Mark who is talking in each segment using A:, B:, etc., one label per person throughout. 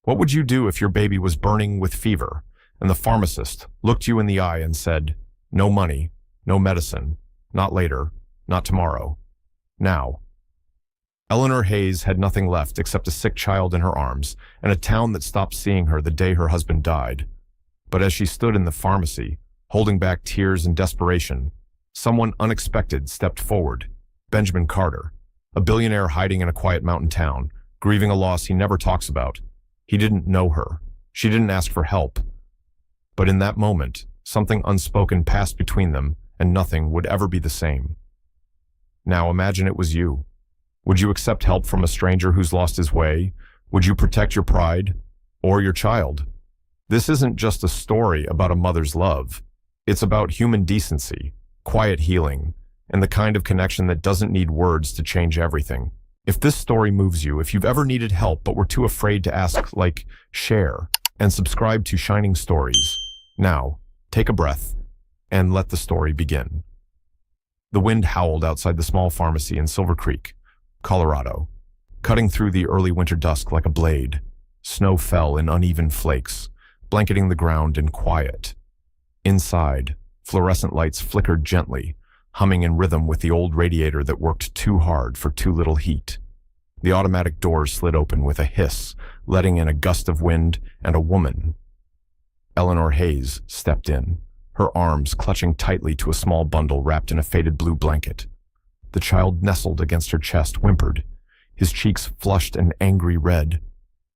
A: What would you do if your baby was burning with fever and the pharmacist looked you in the eye and said, "No money, no medicine, not later, not tomorrow, now"? Eleanor Hayes had nothing left except a sick child in her arms and a town that stopped seeing her the day her husband died. But as she stood in the pharmacy, holding back tears and desperation, someone unexpected stepped forward. Benjamin Carter, a billionaire hiding in a quiet mountain town, grieving a loss he never talks about. He didn't know her. She didn't ask for help. But in that moment, something unspoken passed between them, and nothing would ever be the same. Now imagine it was you. Would you accept help from a stranger who's lost his way? Would you protect your pride or your child? This isn't just a story about a mother's love. It's about human decency, quiet healing, and the kind of connection that doesn't need words to change everything. If this story moves you, if you've ever needed help but were too afraid to ask, like, share, and subscribe to Shining Stories. Now, take a breath and let the story begin. The wind howled outside the small pharmacy in Silver Creek, Colorado, cutting through the early winter dusk like a blade. Snow fell in uneven flakes, blanketing the ground in quiet. Inside, fluorescent lights flickered gently, humming in rhythm with the old radiator that worked too hard for too little heat. The automatic doors slid open with a hiss, letting in a gust of wind and a woman. Eleanor Hayes stepped in, her arms clutching tightly to a small bundle wrapped in a faded blue blanket. The child nestled against her chest, whimpered, his cheeks flushed an angry red.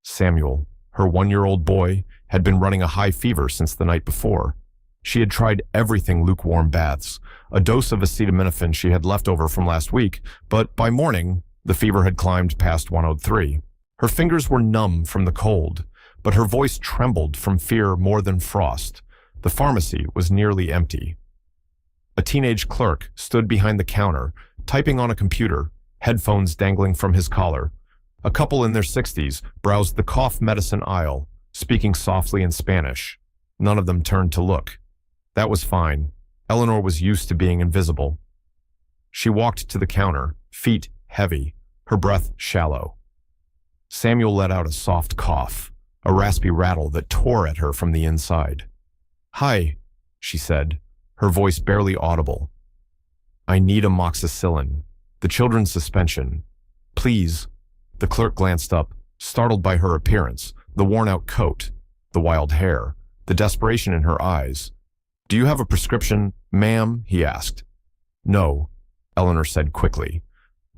A: Samuel, her 1-year-old boy, had been running a high fever since the night before. She had tried everything: lukewarm baths, a dose of acetaminophen she had left over from last week, but by morning, the fever had climbed past 103. Her fingers were numb from the cold, but her voice trembled from fear more than frost. The pharmacy was nearly empty. A teenage clerk stood behind the counter, typing on a computer, headphones dangling from his collar. A couple in their 60s browsed the cough medicine aisle, speaking softly in Spanish. None of them turned to look. That was fine. Eleanor was used to being invisible. She walked to the counter, feet heavy, her breath shallow. Samuel let out a soft cough, a raspy rattle that tore at her from the inside. "Hi," she said, her voice barely audible. "I need amoxicillin. The children's suspension. Please." The clerk glanced up, startled by her appearance, the worn-out coat, the wild hair, the desperation in her eyes. "Do you have a prescription, ma'am?" he asked. "No," Eleanor said quickly.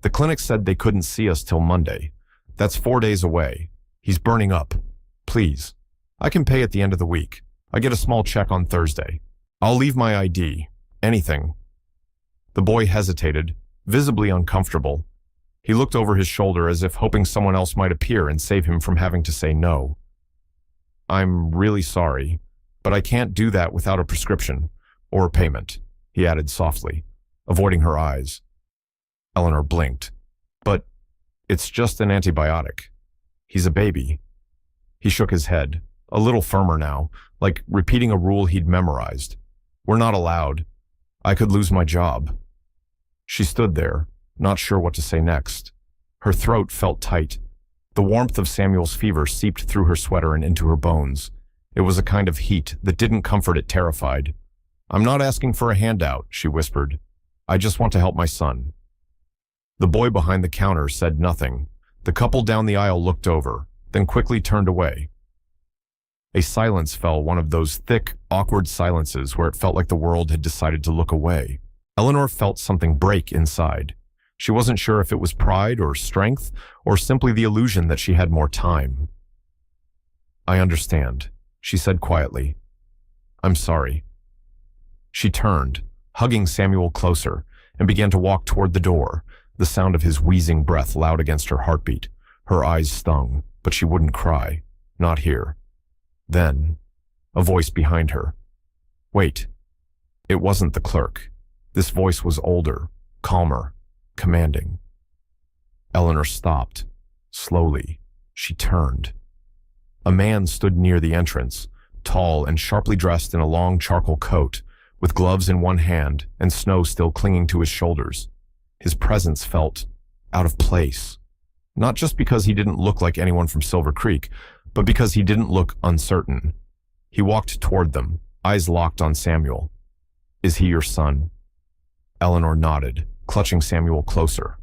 A: "The clinic said they couldn't see us till Monday. That's 4 days away. He's burning up. Please. I can pay at the end of the week. I get a small check on Thursday. I'll leave my ID. Anything." The boy hesitated, visibly uncomfortable. He looked over his shoulder as if hoping someone else might appear and save him from having to say no. "I'm really sorry, but I can't do that without a prescription or a payment," he added softly, avoiding her eyes. Eleanor blinked. "But it's just an antibiotic. He's a baby." He shook his head, a little firmer now, like repeating a rule he'd memorized. "We're not allowed. I could lose my job." She stood there, not sure what to say next. Her throat felt tight. The warmth of Samuel's fever seeped through her sweater and into her bones. It was a kind of heat that didn't comfort, it terrified. "I'm not asking for a handout," she whispered. "I just want to help my son." The boy behind the counter said nothing. The couple down the aisle looked over, then quickly turned away. A silence fell, one of those thick, awkward silences where it felt like the world had decided to look away. Eleanor felt something break inside. She wasn't sure if it was pride or strength, or simply the illusion that she had more time. "I understand," she said quietly. "I'm sorry." She turned, hugging Samuel closer, and began to walk toward the door, the sound of his wheezing breath loud against her heartbeat. Her eyes stung, but she wouldn't cry. Not here. Then, a voice behind her. Wait. It wasn't the clerk. This voice was older, calmer, commanding. Eleanor stopped. Slowly, she turned. A man stood near the entrance, tall and sharply dressed in a long charcoal coat, with gloves in one hand and snow still clinging to his shoulders. His presence felt out of place. Not just because he didn't look like anyone from Silver Creek, but because he didn't look uncertain. He walked toward them, eyes locked on Samuel. "Is he your son?" Eleanor nodded, clutching Samuel closer.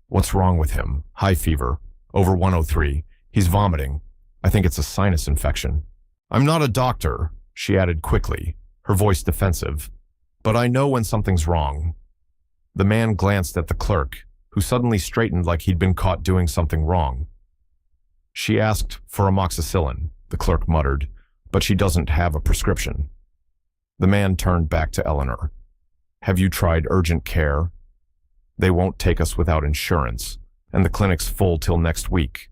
A: "What's wrong with him? High fever. Over 103. He's vomiting. I think it's a sinus infection." "I'm not a doctor," she added quickly, her voice defensive. "But I know when something's wrong." The man glanced at the clerk, who suddenly straightened like he'd been caught doing something wrong. "She asked for amoxicillin," the clerk muttered, "but she doesn't have a prescription." The man turned back to Eleanor. "Have you tried urgent care? They won't take us without insurance, and the clinic's full till next week."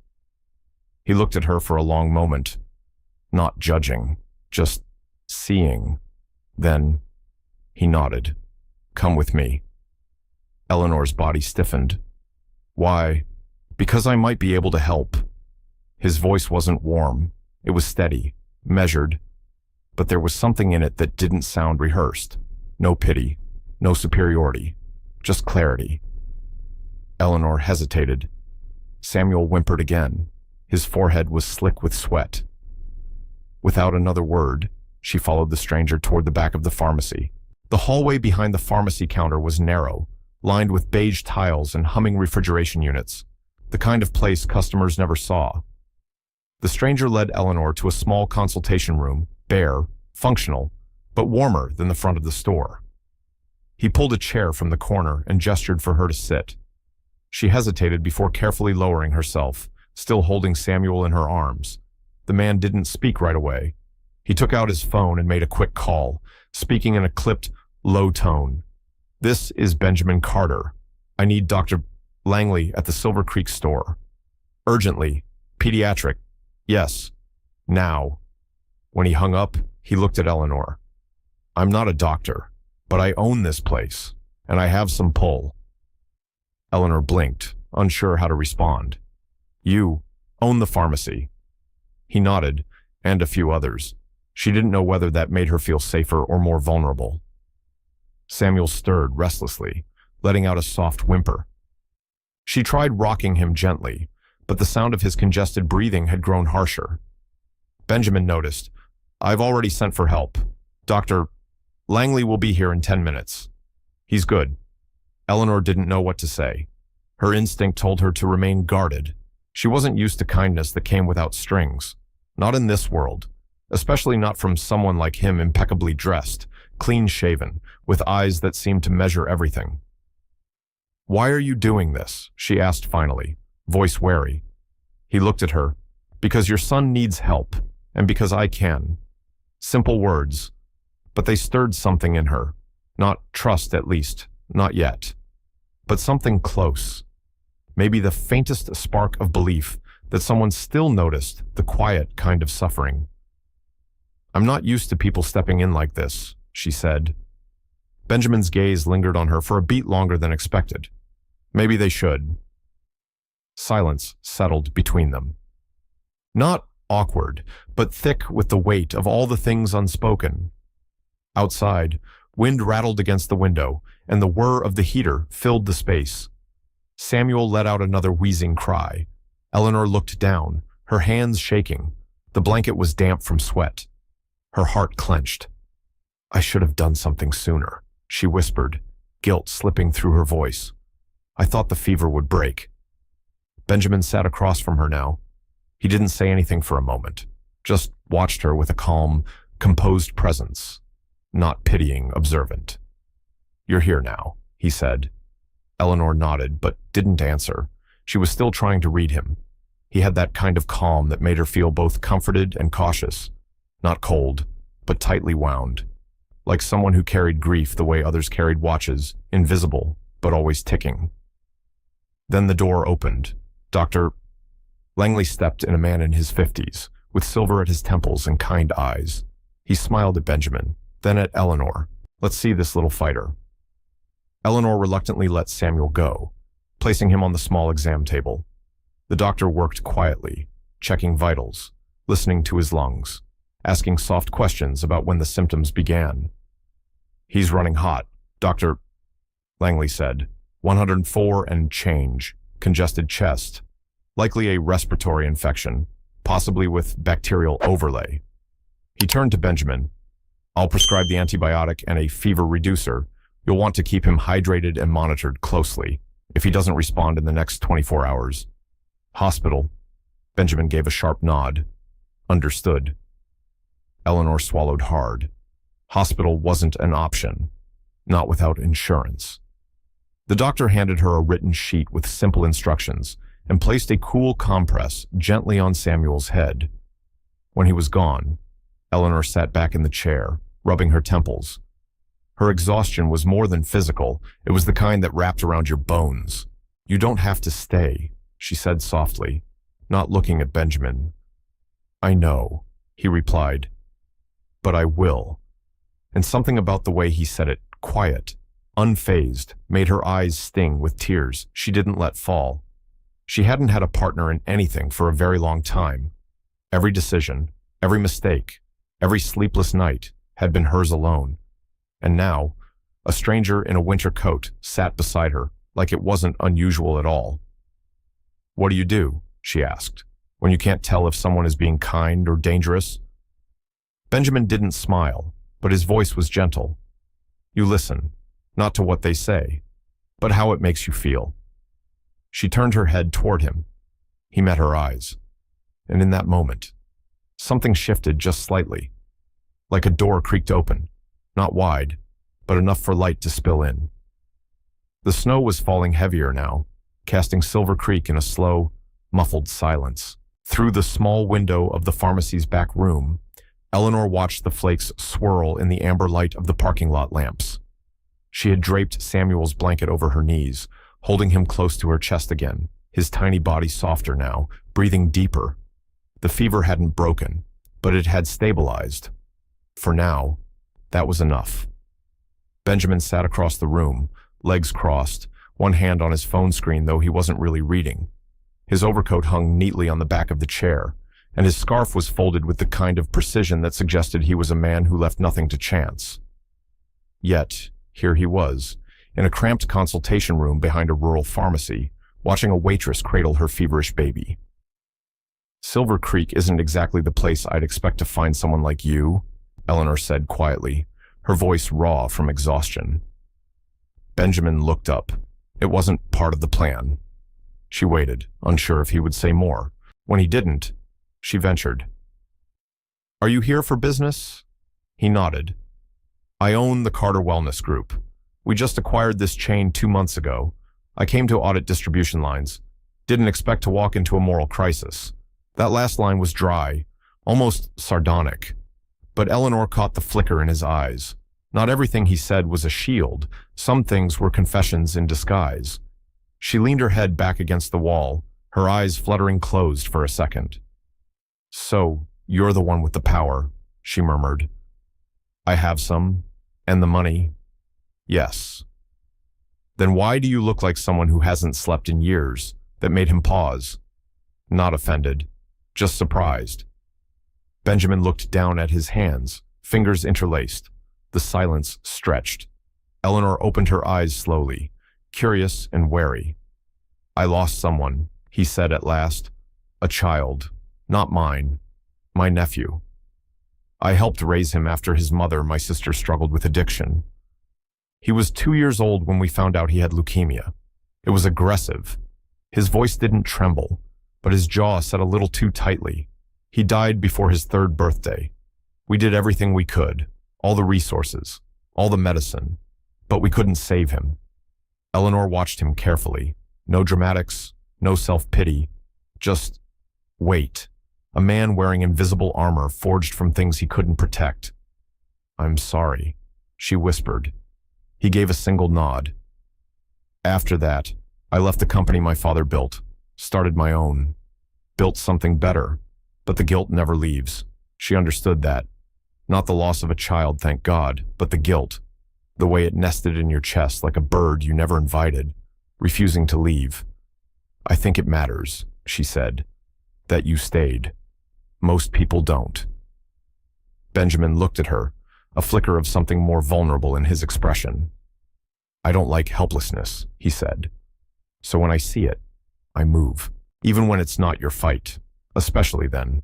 A: He looked at her for a long moment, not judging, just seeing. Then he nodded. "Come with me." Eleanor's body stiffened. "Why?" "Because I might be able to help." His voice wasn't warm. It was steady, measured, but there was something in it that didn't sound rehearsed. No pity, no superiority, just clarity. Eleanor hesitated. Samuel whimpered again. His forehead was slick with sweat. Without another word, she followed the stranger toward the back of the pharmacy. The hallway behind the pharmacy counter was narrow, lined with beige tiles and humming refrigeration units, the kind of place customers never saw. The stranger led Eleanor to a small consultation room, bare, functional, but warmer than the front of the store. He pulled a chair from the corner and gestured for her to sit. She hesitated before carefully lowering herself, still holding Samuel in her arms. The man didn't speak right away. He took out his phone and made a quick call, speaking in a clipped, low tone. "This is Benjamin Carter. I need Dr. Langley at the Silver Creek store. Urgently. Pediatric. Yes. Now." When he hung up, he looked at Eleanor. "I'm not a doctor, but I own this place, and I have some pull." Eleanor blinked, unsure how to respond. "You own the pharmacy." He nodded, and a few others. She didn't know whether that made her feel safer or more vulnerable. Samuel stirred restlessly, letting out a soft whimper. She tried rocking him gently, but the sound of his congested breathing had grown harsher. Benjamin noticed. "I've already sent for help. Dr. Langley will be here in 10 minutes. He's good." Eleanor didn't know what to say. Her instinct told her to remain guarded. She wasn't used to kindness that came without strings. Not in this world, especially not from someone like him, impeccably dressed, clean-shaven, with eyes that seemed to measure everything. "Why are you doing this?" she asked finally, voice wary. He looked at her. "Because your son needs help, and because I can." Simple words, but they stirred something in her. Not trust, at least, not yet. But something close. Maybe the faintest spark of belief that someone still noticed the quiet kind of suffering. "I'm not used to people stepping in like this," she said. Benjamin's gaze lingered on her for a beat longer than expected. Maybe they should. Silence settled between them. Not awkward, but thick with the weight of all the things unspoken. Outside, wind rattled against the window, and the whir of the heater filled the space. Samuel let out another wheezing cry. Eleanor looked down, her hands shaking. The blanket was damp from sweat. Her heart clenched. "I should have done something sooner," she whispered, guilt slipping through her voice. "I thought the fever would break." Benjamin sat across from her now. He didn't say anything for a moment, just watched her with a calm, composed presence, not pitying, observant. "You're here now," he said. Eleanor nodded, but didn't answer. She was still trying to read him. He had that kind of calm that made her feel both comforted and cautious, not cold, but tightly wound, like someone who carried grief the way others carried watches, invisible, but always ticking. Then the door opened. Dr. Langley stepped in, a man in his 50s, with silver at his temples and kind eyes. He smiled at Benjamin, then at Eleanor. "Let's see this little fighter." Eleanor reluctantly let Samuel go, placing him on the small exam table. The doctor worked quietly, checking vitals, listening to his lungs, asking soft questions about when the symptoms began. "He's running hot," Dr. Langley said. 104 and change, congested chest, likely a respiratory infection. possibly with bacterial overlay. He turned to Benjamin. I'll prescribe the antibiotic and a fever reducer. You'll want to keep him hydrated and monitored closely if he doesn't respond in the next 24 hours. Hospital. Benjamin gave a sharp nod. Understood. Eleanor swallowed hard. Hospital wasn't an option, not without insurance. The doctor handed her a written sheet with simple instructions and placed a cool compress gently on Samuel's head. When he was gone, Eleanor sat back in the chair, rubbing her temples. Her exhaustion was more than physical. It was the kind that wrapped around your bones. You don't have to stay, she said softly, not looking at Benjamin. I know, he replied, but I will. And something about the way he said it, quiet, unfazed, made her eyes sting with tears she didn't let fall. She hadn't had a partner in anything for a very long time. Every decision, every mistake, every sleepless night had been hers alone. And now, a stranger in a winter coat sat beside her like it wasn't unusual at all. What do you do, she asked, when you can't tell if someone is being kind or dangerous? Benjamin didn't smile, but his voice was gentle. You listen, not to what they say, but how it makes you feel. She turned her head toward him. He met her eyes. And in that moment, something shifted just slightly, like a door creaked open, not wide, but enough for light to spill in. The snow was falling heavier now, casting Silver Creek in a slow, muffled silence. Through the small window of the pharmacy's back room, Eleanor watched the flakes swirl in the amber light of the parking lot lamps. She had draped Samuel's blanket over her knees, holding him close to her chest again, his tiny body softer now, breathing deeper. The fever hadn't broken, but it had stabilized. For now, that was enough. Benjamin sat across the room, legs crossed, one hand on his phone screen though he wasn't really reading. His overcoat hung neatly on the back of the chair, and his scarf was folded with the kind of precision that suggested he was a man who left nothing to chance. Yet, here he was, in a cramped consultation room behind a rural pharmacy, watching a waitress cradle her feverish baby. Silver Creek isn't exactly the place I'd expect to find someone like you, Eleanor said quietly, her voice raw from exhaustion. Benjamin looked up. It wasn't part of the plan. She waited, unsure if he would say more. When he didn't, she ventured. Are you here for business? He nodded. I own the Carter Wellness Group. We just acquired this chain 2 months ago. I came to audit distribution lines. Didn't expect to walk into a moral crisis. That last line was dry, almost sardonic. But Eleanor caught the flicker in his eyes. Not everything he said was a shield. Some things were confessions in disguise. She leaned her head back against the wall, her eyes fluttering closed for a second. So, you're the one with the power, she murmured. I have some, and the money. Yes. Then why do you look like someone who hasn't slept in years? That made him pause. Not offended, just surprised. Benjamin looked down at his hands, fingers interlaced. The silence stretched. Eleanor opened her eyes slowly, curious and wary. I lost someone, he said at last. A child, not mine, my nephew. I helped raise him after his mother, my sister, struggled with addiction. He was 2 years old when we found out he had leukemia. It was aggressive. His voice didn't tremble, but his jaw set a little too tightly. He died before his 3rd birthday. We did everything we could, all the resources, all the medicine, but we couldn't save him. Eleanor watched him carefully. No dramatics, no self-pity, just wait. A man wearing invisible armor forged from things he couldn't protect. I'm sorry, she whispered. He gave a single nod. After that, I left the company my father built, started my own, built something better, but the guilt never leaves. She understood that. Not the loss of a child, thank God, but the guilt, the way it nested in your chest like a bird you never invited, refusing to leave. I think it matters, she said, that you stayed. Most people don't. Benjamin looked at her, a flicker of something more vulnerable in his expression. I don't like helplessness, he said. So when I see it, I move. Even when it's not your fight, especially then.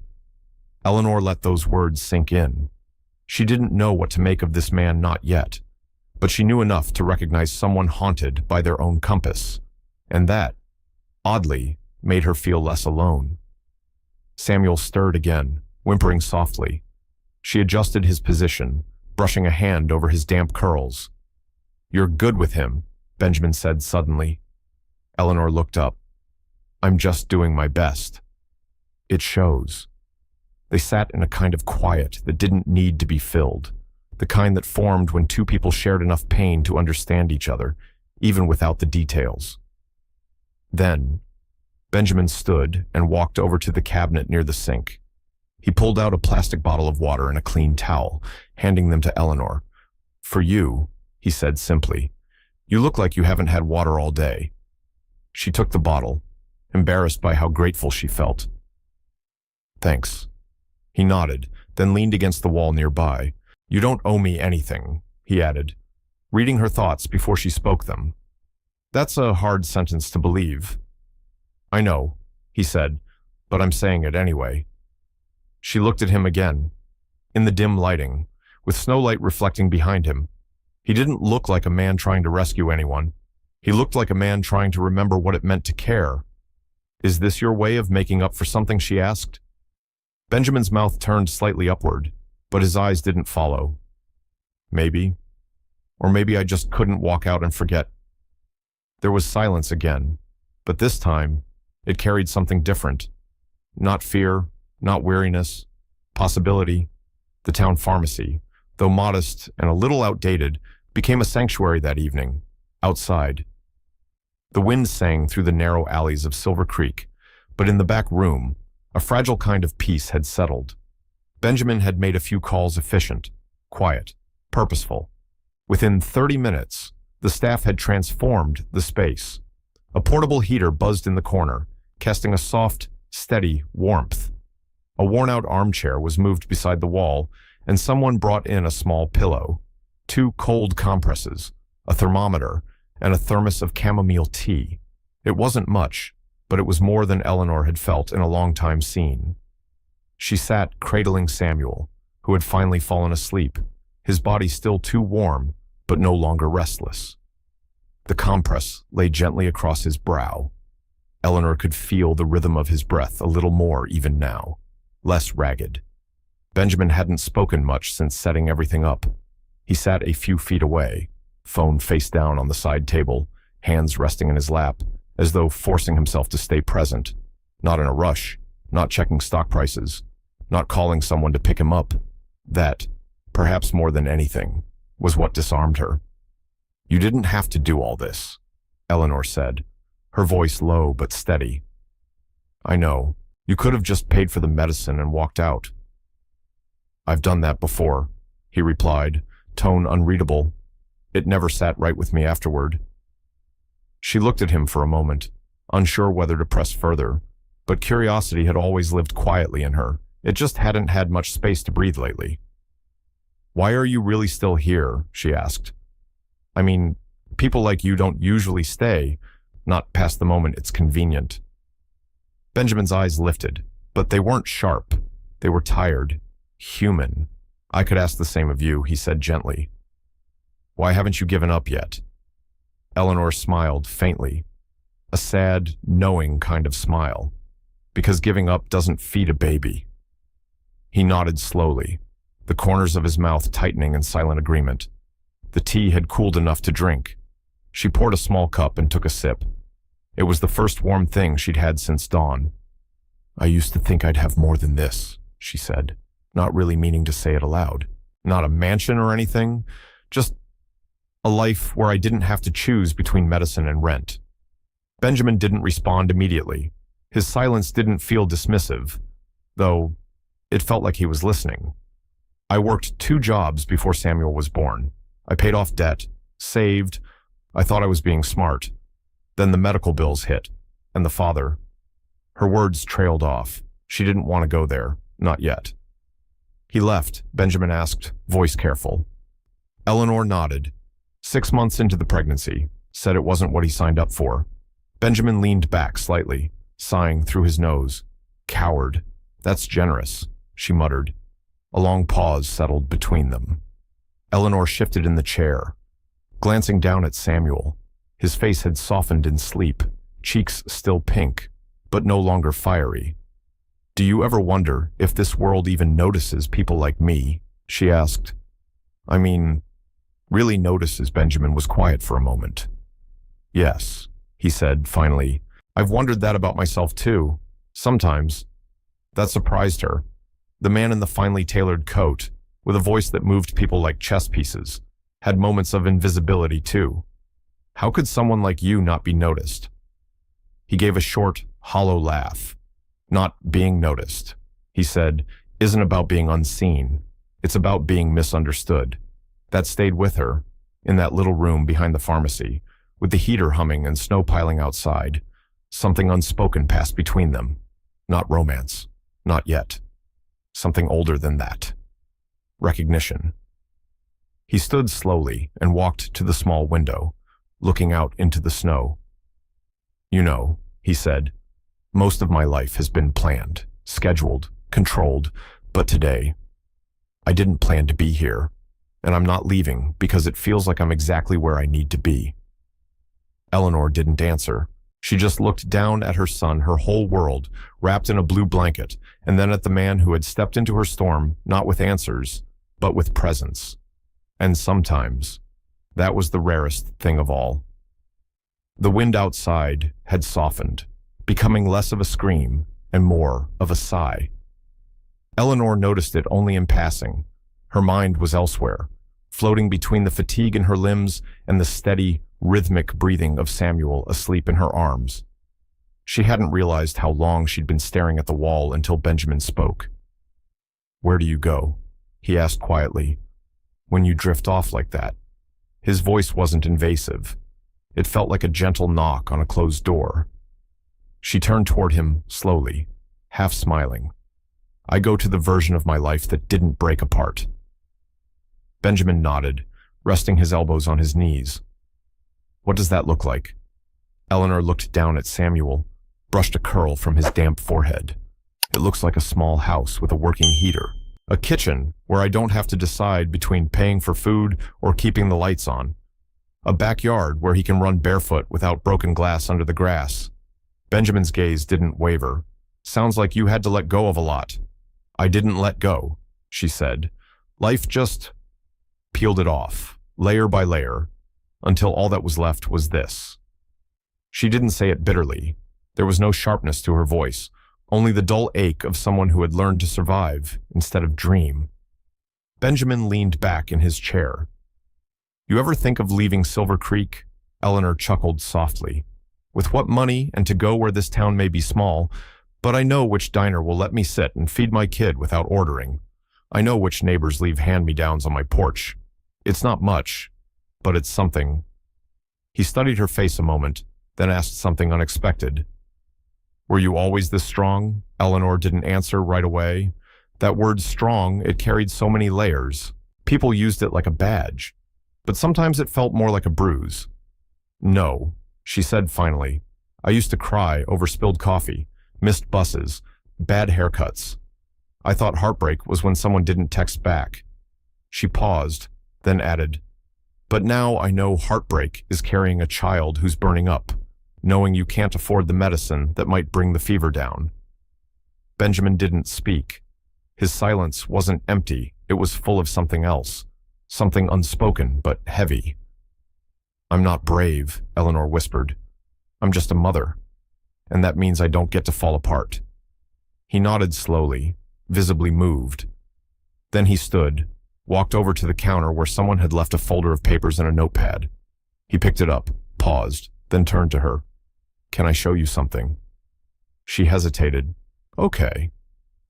A: Eleanor let those words sink in. She didn't know what to make of this man not yet, but she knew enough to recognize someone haunted by their own compass, and that, oddly, made her feel less alone. Samuel stirred again, whimpering softly. She adjusted his position, brushing a hand over his damp curls. "You're good with him," Benjamin said suddenly. Eleanor looked up. "I'm just doing my best." "It shows." They sat in a kind of quiet that didn't need to be filled, the kind that formed when two people shared enough pain to understand each other, even without the details. Then, Benjamin stood and walked over to the cabinet near the sink. He pulled out a plastic bottle of water and a clean towel, handing them to Eleanor. "For you," he said simply. "You look like you haven't had water all day." She took the bottle, embarrassed by how grateful she felt. "Thanks." He nodded, then leaned against the wall nearby. "You don't owe me anything," he added, reading her thoughts before she spoke them. "That's a hard sentence to believe." "I know," he said, "but I'm saying it anyway." She looked at him again. In the dim lighting, with snowlight reflecting behind him, he didn't look like a man trying to rescue anyone. He looked like a man trying to remember what it meant to care. "Is this your way of making up for something?" she asked. Benjamin's mouth turned slightly upward, but his eyes didn't follow. "Maybe. Or maybe I just couldn't walk out and forget." There was silence again, but this time, it carried something different. Not fear, not weariness, possibility. The town pharmacy, though modest and a little outdated, became a sanctuary that evening, outside. The wind sang through the narrow alleys of Silver Creek, but in the back room, a fragile kind of peace had settled. Benjamin had made a few calls efficient, quiet, purposeful. Within 30 minutes, the staff had transformed the space. A portable heater buzzed in the corner, casting a soft, steady warmth. A worn-out armchair was moved beside the wall, and someone brought in a small pillow, 2 cold compresses, a thermometer, and a thermos of chamomile tea. It wasn't much, but it was more than Eleanor had felt in a long time seen. She sat cradling Samuel, who had finally fallen asleep, his body still too warm, but no longer restless. The compress lay gently across his brow. Eleanor could feel the rhythm of his breath a little more even now, less ragged. Benjamin hadn't spoken much since setting everything up. He sat a few feet away, phone face down on the side table, hands resting in his lap, as though forcing himself to stay present, not in a rush, not checking stock prices, not calling someone to pick him up. That, perhaps more than anything, was what disarmed her. "You didn't have to do all this," Eleanor said, her voice low but steady. "I know. You could have just paid for the medicine and walked out." "I've done that before," he replied, tone unreadable. "It never sat right with me afterward." She looked at him for a moment, unsure whether to press further, but curiosity had always lived quietly in her. It just hadn't had much space to breathe lately. "Why are you really still here?" she asked. "I mean, people like you don't usually stay, not past the moment it's convenient." Benjamin's eyes lifted, but they weren't sharp. They were tired, human. "I could ask the same of you," he said gently. "Why haven't you given up yet?" Eleanor smiled faintly, a sad, knowing kind of smile, because giving up doesn't feed a baby. He nodded slowly, the corners of his mouth tightening in silent agreement. The tea had cooled enough to drink. She poured a small cup and took a sip. It was the first warm thing she'd had since dawn. "I used to think I'd have more than this," she said, not really meaning to say it aloud. "Not a mansion or anything, just a life where I didn't have to choose between medicine and rent." Benjamin didn't respond immediately. His silence didn't feel dismissive, though it felt like he was listening. "I worked 2 jobs before Samuel was born. I paid off debt, saved. I thought I was being smart. Then the medical bills hit, and the father." Her words trailed off. She didn't want to go there, not yet. "He left," Benjamin asked, voice careful. Eleanor nodded. 6 months into the pregnancy, said it wasn't what he signed up for. Benjamin leaned back slightly, sighing through his nose. Coward. That's generous, she muttered. A long pause settled between them. Eleanor shifted in the chair, glancing down at Samuel. His face had softened in sleep, cheeks still pink, but no longer fiery. Do you ever wonder if this world even notices people like me? She asked. I mean, really notices. Benjamin was quiet for a moment. Yes, he said, finally. I've wondered that about myself too. Sometimes. That surprised her. The man in the finely tailored coat, with a voice that moved people like chess pieces, had moments of invisibility too. How could someone like you not be noticed? He gave a short, hollow laugh. Not being noticed, he said, isn't about being unseen. It's about being misunderstood. That stayed with her, in that little room behind the pharmacy, with the heater humming and snow piling outside. Something unspoken passed between them. Not romance. Not yet. Something older than that. Recognition. He stood slowly and walked to the small window, looking out into the snow. You know, he said, most of my life has been planned, scheduled, controlled, but today, I didn't plan to be here, and I'm not leaving because it feels like I'm exactly where I need to be. Eleanor didn't answer. She just looked down at her son, her whole world, wrapped in a blue blanket, and then at the man who had stepped into her storm, not with answers, but with presence. And sometimes, that was the rarest thing of all. The wind outside had softened, becoming less of a scream and more of a sigh. Eleanor noticed it only in passing. Her mind was elsewhere, floating between the fatigue in her limbs and the steady, rhythmic breathing of Samuel asleep in her arms. She hadn't realized how long she'd been staring at the wall until Benjamin spoke. Where do you go? He asked quietly. When you drift off like that. His voice wasn't invasive. It felt like a gentle knock on a closed door. She turned toward him slowly, half smiling. I go to the version of my life that didn't break apart. Benjamin nodded, resting his elbows on his knees. What does that look like? Eleanor looked down at Samuel, brushed a curl from his damp forehead. It looks like a small house with a working heater. A kitchen where I don't have to decide between paying for food or keeping the lights on. A backyard where he can run barefoot without broken glass under the grass. Benjamin's gaze didn't waver. Sounds like you had to let go of a lot. I didn't let go, she said. Life just peeled it off, layer by layer, until all that was left was this. She didn't say it bitterly. There was no sharpness to her voice, only the dull ache of someone who had learned to survive instead of dream. Benjamin leaned back in his chair. You ever think of leaving Silver Creek? Eleanor chuckled softly. With what money and to go where this town may be small, but I know which diner will let me sit and feed my kid without ordering. I know which neighbors leave hand-me-downs on my porch. It's not much, but it's something. He studied her face a moment, then asked something unexpected. Were you always this strong? Eleanor didn't answer right away. That word strong, it carried so many layers. People used it like a badge, but sometimes it felt more like a bruise. No, she said finally. I used to cry over spilled coffee, missed buses, bad haircuts. I thought heartbreak was when someone didn't text back. She paused, then added, but now I know heartbreak is carrying a child who's burning up, knowing you can't afford the medicine that might bring the fever down. Benjamin didn't speak. His silence wasn't empty, it was full of something else, something unspoken but heavy. I'm not brave, Eleanor whispered. I'm just a mother, and that means I don't get to fall apart. He nodded slowly, visibly moved. Then he stood, walked over to the counter where someone had left a folder of papers and a notepad. He picked it up, paused, then turned to her. Can I show you something? She hesitated. Okay.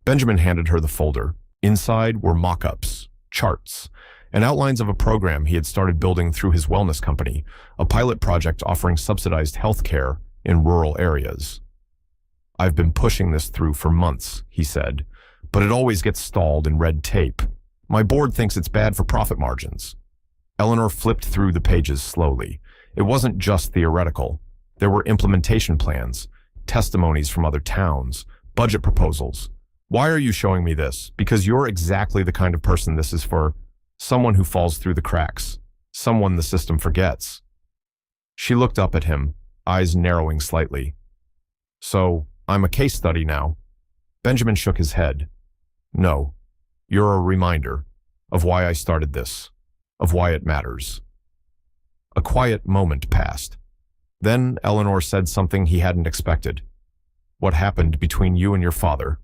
A: Benjamin handed her the folder. Inside were mock-ups, charts, and outlines of a program he had started building through his wellness company, a pilot project offering subsidized health care in rural areas. I've been pushing this through for months, he said, but it always gets stalled in red tape. My board thinks it's bad for profit margins. Eleanor flipped through the pages slowly. It wasn't just theoretical. There were implementation plans, testimonies from other towns, Budget proposals. Why are you showing me this? Because you're exactly the kind of person this is for. Someone who falls through the cracks. Someone the system forgets. She looked up at him, eyes narrowing slightly. So, I'm a case study now. Benjamin shook his head. No, you're a reminder of why I started this, of why it matters. A quiet moment passed. Then Eleanor said something he hadn't expected. What happened between you and your father?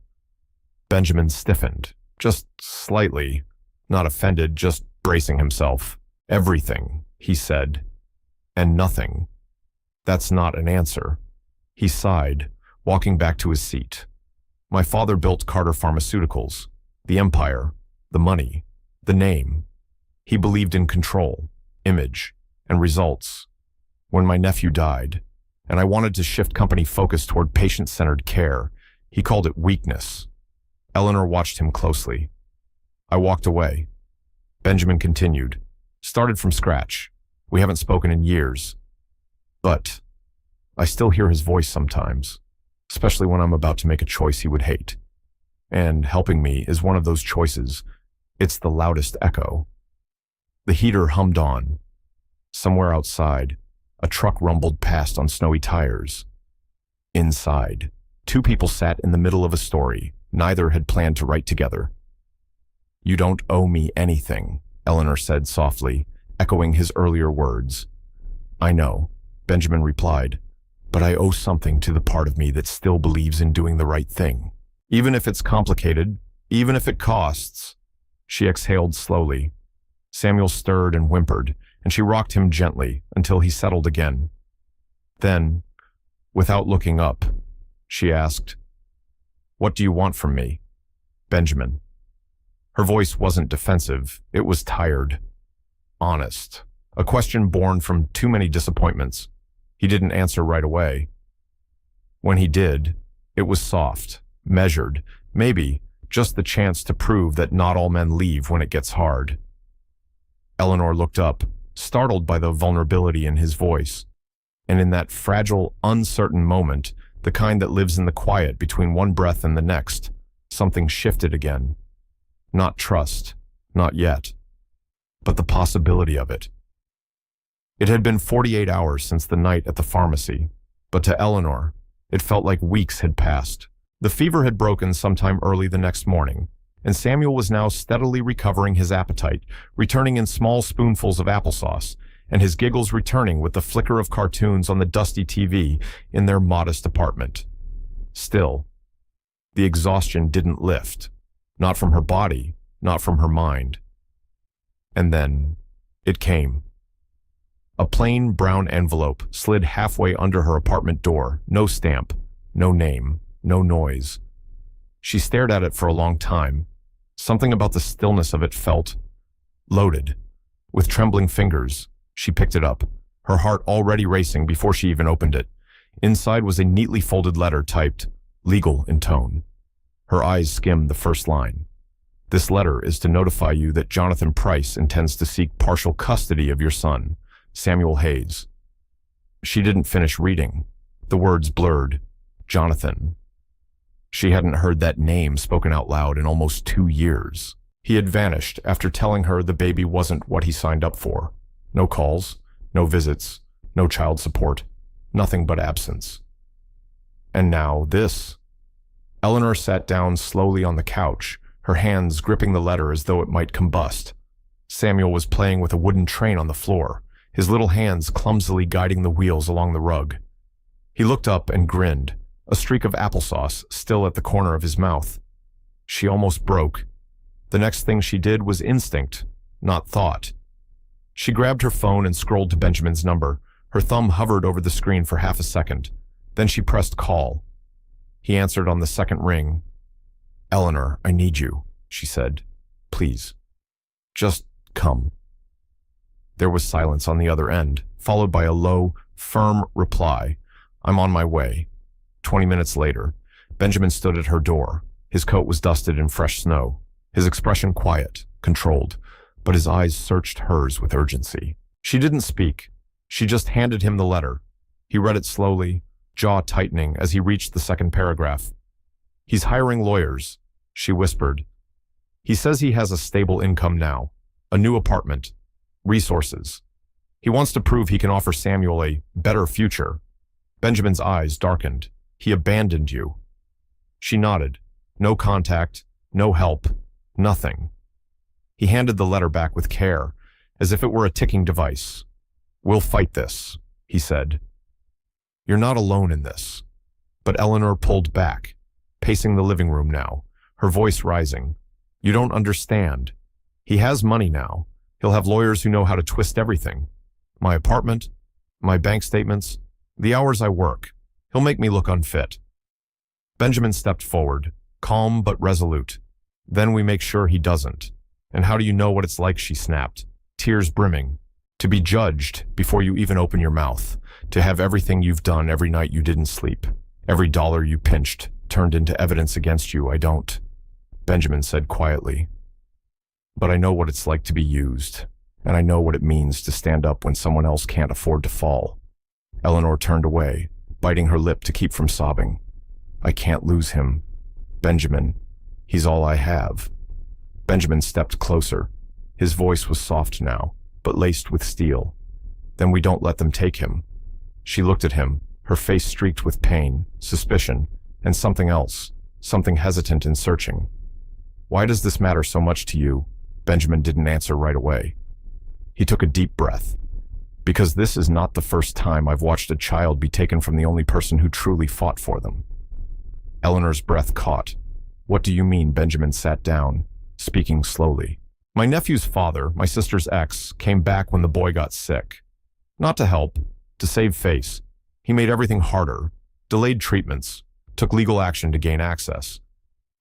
A: Benjamin stiffened, just slightly, not offended, just bracing himself. Everything, he said, and nothing. That's not an answer. He sighed, walking back to his seat. My father built Carter Pharmaceuticals, the empire, the money, the name. He believed in control, image, and results. When my nephew died, and I wanted to shift company focus toward patient-centered care, he called it weakness. Eleanor watched him closely. I walked away. Benjamin continued. Started from scratch. We haven't spoken in years. But I still hear his voice sometimes, especially when I'm about to make a choice he would hate. And helping me is one of those choices. It's the loudest echo. The heater hummed on. Somewhere outside, a truck rumbled past on snowy tires. Inside, two people sat in the middle of a story neither had planned to write together. You don't owe me anything, Eleanor said softly, echoing his earlier words. I know, Benjamin replied, but I owe something to the part of me that still believes in doing the right thing. Even if it's complicated, even if it costs. She exhaled slowly. Samuel stirred and whimpered, and she rocked him gently until he settled again. Then, without looking up, she asked, What do you want from me, Benjamin? Her voice wasn't defensive, it was tired. Honest. A question born from too many disappointments. He didn't answer right away. When he did, it was soft, measured, maybe just the chance to prove that not all men leave when it gets hard. Eleanor looked up, startled by the vulnerability in his voice. And in that fragile, uncertain moment, the kind that lives in the quiet between one breath and the next, something shifted again. Not trust, not yet, but the possibility of it. It had been 48 hours since the night at the pharmacy, but to Eleanor, it felt like weeks had passed. The fever had broken sometime early the next morning, and Samuel was now steadily recovering his appetite, returning in small spoonfuls of applesauce, and his giggles returning with the flicker of cartoons on the dusty TV in their modest apartment. Still, the exhaustion didn't lift, not from her body, not from her mind. And then, it came. A plain brown envelope slid halfway under her apartment door, no stamp, no name, no noise. She stared at it for a long time. Something about the stillness of it felt loaded. With trembling fingers, she picked it up, her heart already racing before she even opened it. Inside was a neatly folded letter typed, legal in tone. Her eyes skimmed the first line. This letter is to notify you that Jonathan Price intends to seek partial custody of your son, Samuel Hayes. She didn't finish reading. The words blurred. Jonathan. She hadn't heard that name spoken out loud in almost 2 years. He had vanished after telling her the baby wasn't what he signed up for. No calls, no visits, no child support, nothing but absence. And now this. Eleanor sat down slowly on the couch, her hands gripping the letter as though it might combust. Samuel was playing with a wooden train on the floor, his little hands clumsily guiding the wheels along the rug. He looked up and grinned, a streak of applesauce still at the corner of his mouth. She almost broke. The next thing she did was instinct, not thought. She grabbed her phone and scrolled to Benjamin's number. Her thumb hovered over the screen for half a second. Then she pressed call. He answered on the second ring. Eleanor, I need you, she said. Please. Just come. There was silence on the other end, followed by a low, firm reply. I'm on my way. 20 minutes later, Benjamin stood at her door. His coat was dusted in fresh snow, his expression quiet, controlled, but his eyes searched hers with urgency. She didn't speak. She just handed him the letter. He read it slowly, jaw tightening as he reached the second paragraph. He's hiring lawyers, she whispered. He says he has a stable income now, a new apartment, resources. He wants to prove he can offer Samuel a better future. Benjamin's eyes darkened. He abandoned you. She nodded. No contact, no help, nothing. He handed the letter back with care, as if it were a ticking device. We'll fight this, he said. You're not alone in this. But Eleanor pulled back, pacing the living room now, her voice rising. You don't understand. He has money now. He'll have lawyers who know how to twist everything. My apartment, my bank statements, the hours I work. He'll make me look unfit. Benjamin stepped forward, calm but resolute. Then we make sure he doesn't. And how do you know what it's like, she snapped, tears brimming. To be judged before you even open your mouth. To have everything you've done every night you didn't sleep. Every dollar you pinched turned into evidence against you. I don't, Benjamin said quietly. But I know what it's like to be used. And I know what it means to stand up when someone else can't afford to fall. Eleanor turned away, biting her lip to keep from sobbing. I can't lose him. Benjamin, he's all I have. Benjamin stepped closer. His voice was soft now, but laced with steel. Then we don't let them take him. She looked at him, her face streaked with pain, suspicion, and something else, something hesitant and searching. Why does this matter so much to you? Benjamin didn't answer right away. He took a deep breath. Because this is not the first time I've watched a child be taken from the only person who truly fought for them. Eleanor's breath caught. What do you mean? Benjamin sat down, speaking slowly. My nephew's father, my sister's ex, came back when the boy got sick. Not to help, to save face. He made everything harder, delayed treatments, took legal action to gain access.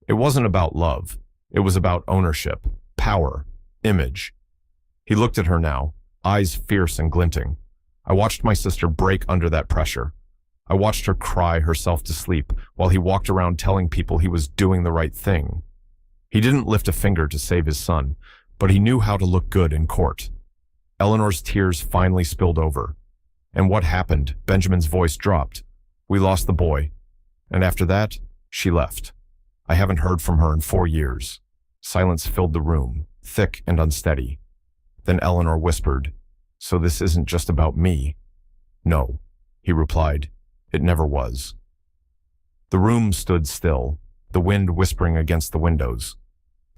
A: It wasn't about love. It was about ownership, power, image. He looked at her now, eyes fierce and glinting. I watched my sister break under that pressure. I watched her cry herself to sleep while he walked around telling people he was doing the right thing. He didn't lift a finger to save his son, but he knew how to look good in court. Eleanor's tears finally spilled over. And what happened? Benjamin's voice dropped. We lost the boy. And after that, she left. I haven't heard from her in 4 years. Silence filled the room, thick and unsteady. Then Eleanor whispered, So this isn't just about me. No, he replied. It never was. The room stood still, the wind whispering against the windows.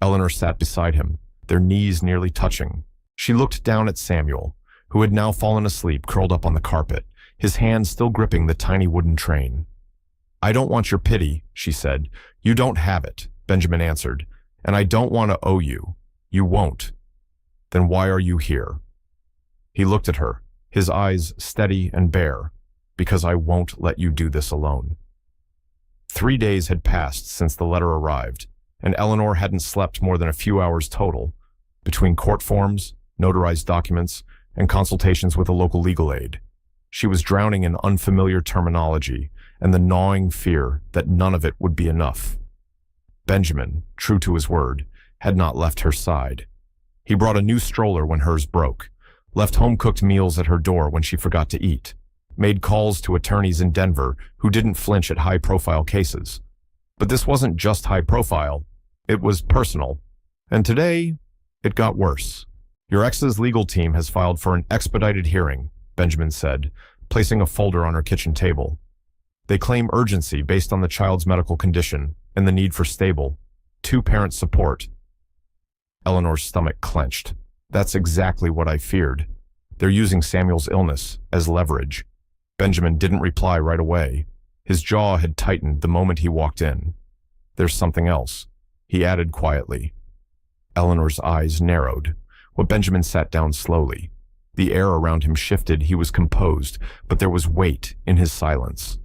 A: Eleanor sat beside him, their knees nearly touching. She looked down at Samuel, who had now fallen asleep curled up on the carpet, his hand still gripping the tiny wooden train. I don't want your pity, she said. You don't have it, Benjamin answered. And I don't want to owe you. You won't. Then why are you here? He looked at her, his eyes steady and bare. Because I won't let you do this alone. 3 days had passed since the letter arrived, and Eleanor hadn't slept more than a few hours total, between court forms, notarized documents, and consultations with a local legal aid. She was drowning in unfamiliar terminology and the gnawing fear that none of it would be enough. Benjamin, true to his word, had not left her side. He brought a new stroller when hers broke, left home-cooked meals at her door when she forgot to eat, made calls to attorneys in Denver who didn't flinch at high-profile cases. But this wasn't just high-profile, it was personal. And today, it got worse. Your ex's legal team has filed for an expedited hearing, Benjamin said, placing a folder on her kitchen table. They claim urgency based on the child's medical condition and the need for stable, two-parent support. Eleanor's stomach clenched. That's exactly what I feared. They're using Samuel's illness as leverage. Benjamin didn't reply right away. His jaw had tightened the moment he walked in. There's something else, he added quietly. Eleanor's eyes narrowed, while Benjamin sat down slowly. The air around him shifted. He was composed, but there was weight in his silence.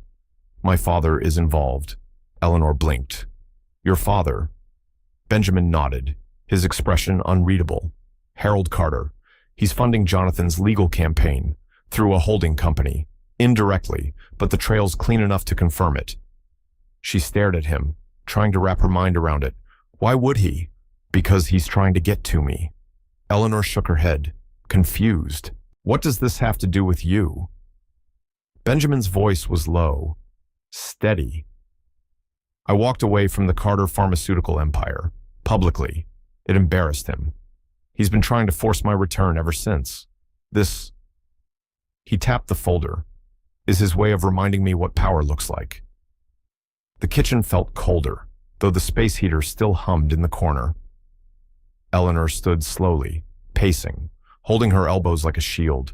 A: My father is involved. Eleanor blinked. Your father? Benjamin nodded, his expression unreadable. Harold Carter. He's funding Jonathan's legal campaign through a holding company, indirectly, but the trail's clean enough to confirm it. She stared at him, trying to wrap her mind around it. Why would he? Because he's trying to get to me. Eleanor shook her head, confused. What does this have to do with you? Benjamin's voice was low, steady. I walked away from the Carter pharmaceutical empire. Publicly. It embarrassed him. He's been trying to force my return ever since. This, he tapped the folder, is his way of reminding me what power looks like. The kitchen felt colder, though the space heater still hummed in the corner. Eleanor stood slowly, pacing, holding her elbows like a shield.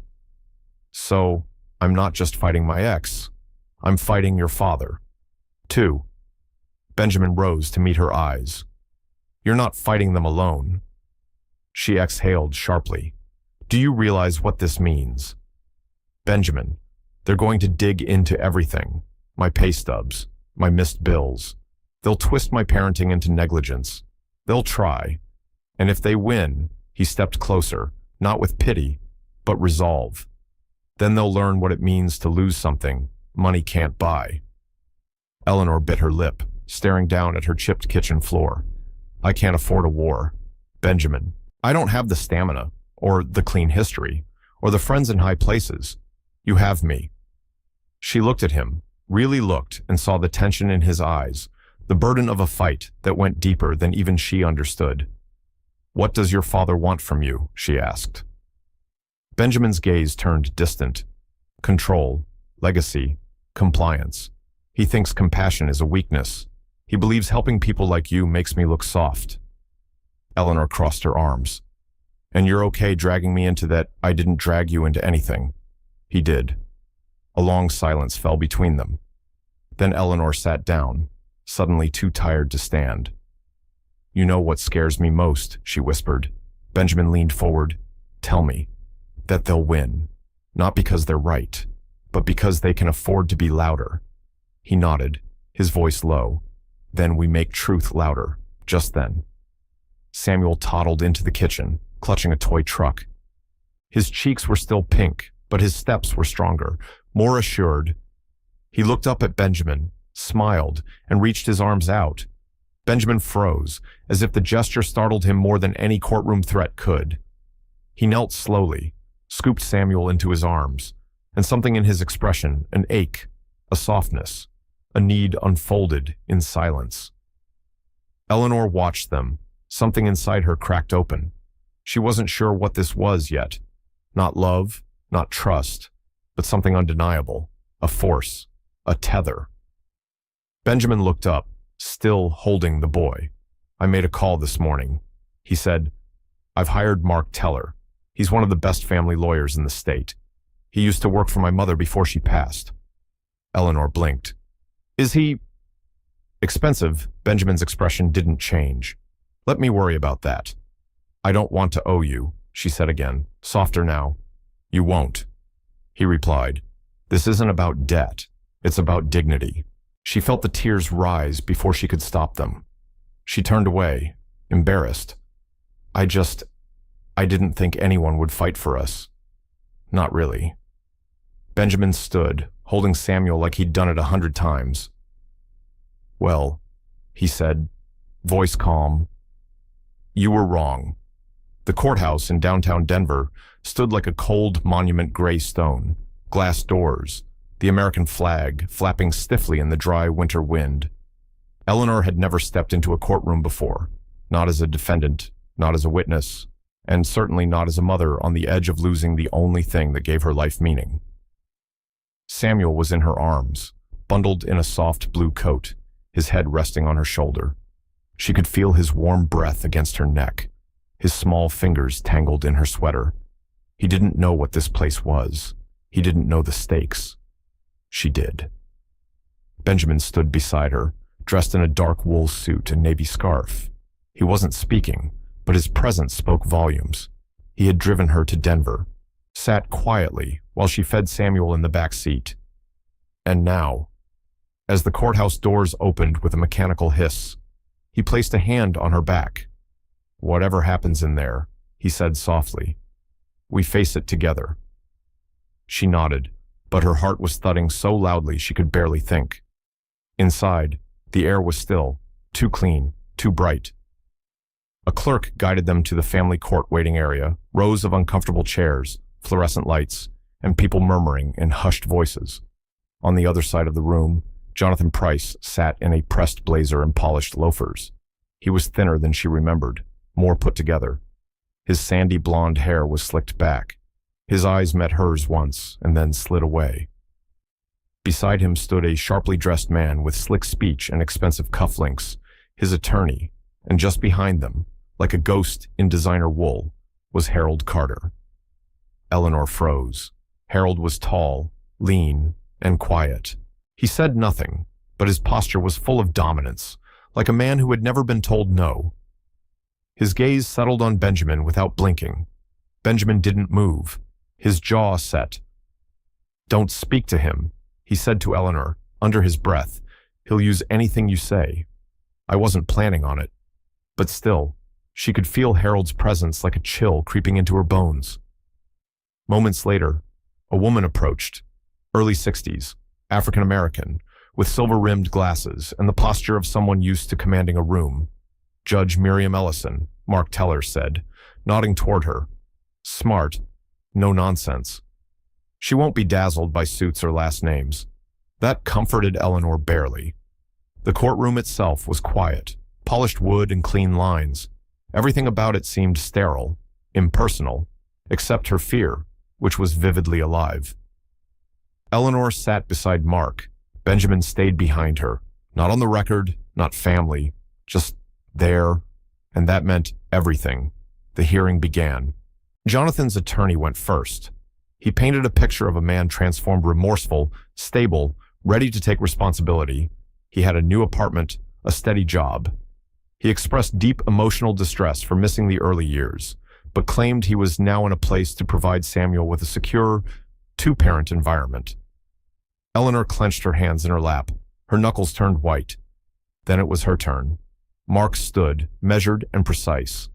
A: So, I'm not just fighting my ex. I'm fighting your father. Too. Benjamin rose to meet her eyes. You're not fighting them alone. She exhaled sharply. Do you realize what this means? Benjamin, they're going to dig into everything. My pay stubs, my missed bills. They'll twist my parenting into negligence. They'll try. And if they win, he stepped closer, not with pity, but resolve. Then they'll learn what it means to lose something money can't buy. Eleanor bit her lip, staring down at her chipped kitchen floor. I can't afford a war. Benjamin, I don't have the stamina, or the clean history, or the friends in high places. You have me. She looked at him, really looked, and saw the tension in his eyes, the burden of a fight that went deeper than even she understood. What does your father want from you? She asked. Benjamin's gaze turned distant. Control, legacy, compliance. He thinks compassion is a weakness. He believes helping people like you makes me look soft. Eleanor crossed her arms. And you're okay dragging me into that I didn't drag you into anything. He did. A long silence fell between them. Then Eleanor sat down, suddenly too tired to stand. You know what scares me most, she whispered. Benjamin leaned forward. Tell me. That they'll win. Not because they're right, but because they can afford to be louder. He nodded, his voice low. Then we make truth louder, just then. Samuel toddled into the kitchen, clutching a toy truck. His cheeks were still pink, but his steps were stronger, more assured. He looked up at Benjamin, smiled, and reached his arms out. Benjamin froze, as if the gesture startled him more than any courtroom threat could. He knelt slowly, scooped Samuel into his arms, and something in his expression, an ache, a softness, a need unfolded in silence. Eleanor watched them. Something inside her cracked open. She wasn't sure what this was yet. Not love, not trust, but something undeniable, a force, a tether. Benjamin looked up, still holding the boy. I made a call this morning. He said, I've hired Mark Teller. He's one of the best family lawyers in the state. He used to work for my mother before she passed. Eleanor blinked. Is he expensive? Benjamin's expression didn't change. Let me worry about that. I don't want to owe you, she said again, softer now. You won't, he replied. This isn't about debt. It's about dignity. She felt the tears rise before she could stop them. She turned away, embarrassed. I didn't think anyone would fight for us. Not really. Benjamin stood, holding Samuel like he'd done it 100 times. Well, he said, voice calm. You were wrong. The courthouse in downtown Denver stood like a cold monument gray stone, glass doors, the American flag flapping stiffly in the dry winter wind. Eleanor had never stepped into a courtroom before, not as a defendant, not as a witness, and certainly not as a mother on the edge of losing the only thing that gave her life meaning. Samuel was in her arms, bundled in a soft blue coat, his head resting on her shoulder. She could feel his warm breath against her neck, his small fingers tangled in her sweater. He didn't know what this place was. He didn't know the stakes. She did. Benjamin stood beside her, dressed in a dark wool suit and navy scarf. He wasn't speaking, but his presence spoke volumes. He had driven her to Denver, sat quietly while she fed Samuel in the back seat. And now, as the courthouse doors opened with a mechanical hiss, he placed a hand on her back. Whatever happens in there, he said softly, we face it together. She nodded, but her heart was thudding so loudly she could barely think. Inside, the air was still, too clean, too bright. A clerk guided them to the family court waiting area, rows of uncomfortable chairs, fluorescent lights, and people murmuring in hushed voices. On the other side of the room, Jonathan Price sat in a pressed blazer and polished loafers. He was thinner than she remembered, more put together. His sandy blonde hair was slicked back. His eyes met hers once and then slid away. Beside him stood a sharply dressed man with slick speech and expensive cufflinks, his attorney, and just behind them, like a ghost in designer wool, was Harold Carter. Eleanor froze. Harold was tall, lean, and quiet. He said nothing, but his posture was full of dominance, like a man who had never been told no. His gaze settled on Benjamin without blinking. Benjamin didn't move, his jaw set. "Don't speak to him," he said to Eleanor, under his breath. "He'll use anything you say." I wasn't planning on it. But still, she could feel Harold's presence like a chill creeping into her bones. Moments later, a woman approached, early 60s, African-American, with silver-rimmed glasses and the posture of someone used to commanding a room. Judge Miriam Ellison, Mark Teller said, nodding toward her. Smart, no nonsense. She won't be dazzled by suits or last names. That comforted Eleanor barely. The courtroom itself was quiet, polished wood and clean lines. Everything about it seemed sterile, impersonal, except her fear, which was vividly alive. Eleanor sat beside Mark. Benjamin stayed behind her. Not on the record, not family, just there, and that meant everything. The hearing began. Jonathan's attorney went first. He painted a picture of a man transformed remorseful, stable, ready to take responsibility. He had a new apartment, a steady job. He expressed deep emotional distress for missing the early years, but claimed he was now in a place to provide Samuel with a secure, two-parent environment. Eleanor clenched her hands in her lap. Her knuckles turned white. Then it was her turn. Mark stood, measured and precise.